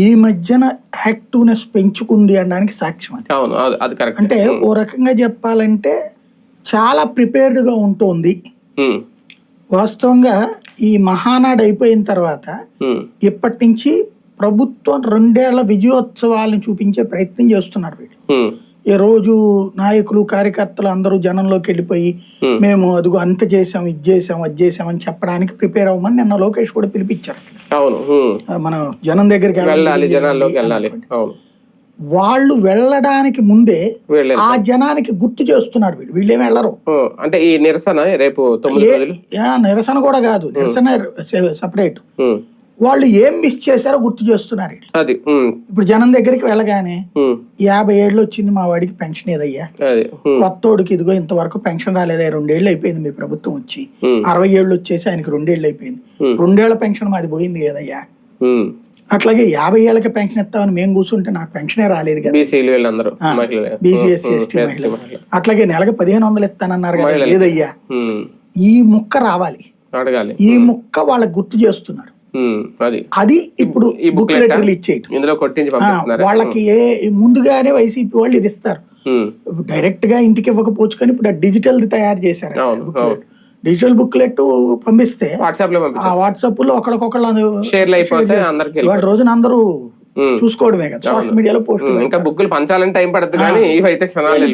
ఈ మధ్యన యాక్టివ్నెస్ పెంచుకుంది అనడానికి సాక్ష్యం అది. అవును, అది కరెక్ట్. అంటే ఓ రకంగా చెప్పాలంటే చాలా ప్రిపేర్డ్గా ఉంటుంది. వాస్తవంగా ఈ మహానాడు అయిపోయిన తర్వాత ఇప్పటి నుంచి ప్రభుత్వం 2 ఏళ్ల విజయోత్సవాలను చూపించే ప్రయత్నం చేస్తున్నారు వీళ్ళు. ఈ రోజు నాయకులు కార్యకర్తలు అందరూ జనంలోకి వెళ్ళిపోయి మేము అదిగో అంత చేసాం, ఇది చేసాం, అది చేసాం అని చెప్పడానికి ప్రిపేర్ అవ్వమని నిన్న లోకేష్ కూడా పిలిపించారు. మనం జనం దగ్గరికి వెళ్ళాలి. వాళ్ళు వెళ్ళడానికి ముందే ఆ జనానికి గుర్తు చేస్తున్నారు వీళ్ళు. వీళ్ళేమి వెళ్ళరు. అంటే ఈ నిరసన రేపు నిరసన కూడా కాదు, నిరసన సపరేట్. వాళ్ళు ఏం మిస్ చేశారో గుర్తు చేస్తున్నారు. ఇప్పుడు జనం దగ్గరికి వెళ్ళగానే 50 ఏళ్ళు వచ్చింది మా వాడికి పెన్షన్ ఏదయ్యా, కొత్తోడికి ఇదిగో ఇంతవరకు పెన్షన్ రాలేదా, 2 ఏళ్ళు అయిపోయింది మీ ప్రభుత్వం వచ్చి, 60 ఏళ్ళు వచ్చేసి ఆయనకి 2 ఏళ్ళు అయిపోయింది, 2 ఏళ్ల పెన్షన్ మాది పోయింది కదయ్యా, అట్లాగే 50 ఏళ్ళకి పెన్షన్ ఇస్తామని మేము కూర్చుంటే నాకు పెన్షనే రాలేదు కదా, బీసీ ఎస్సీ ఎస్టీ మహిళలు, అట్లాగే నెలకు 1500 ఇస్తానన్నారు కదా ఏదయ్యా, ఈ ముక్క రావాలి, ఈ ముక్క వాళ్ళకి గుర్తు చేస్తున్నారు. అది ఇప్పుడు బుక్లెట్ రిలీజ్ చేయటం. వాళ్ళకి ముందుగానే వైసీపీ వాళ్ళు ఇది ఇస్తారు, డైరెక్ట్ గా ఇంటికి ఇవ్వకపోవచ్చు కానీ ఇప్పుడు డిజిటల్ తయారు చేశారు. డిజిటల్ బుక్లెట్ పంపిస్తే వాట్సాప్ లో ఒకళ్ళకొకళ్ళు రోజున అందరూ చూసుకోవడమే కదా, సోషల్ మీడియాలో పోస్ట్. ఇంకా బుక్కులు పంచాలని టైం పడుతుంది కానీ ఇవైతే క్షణాలు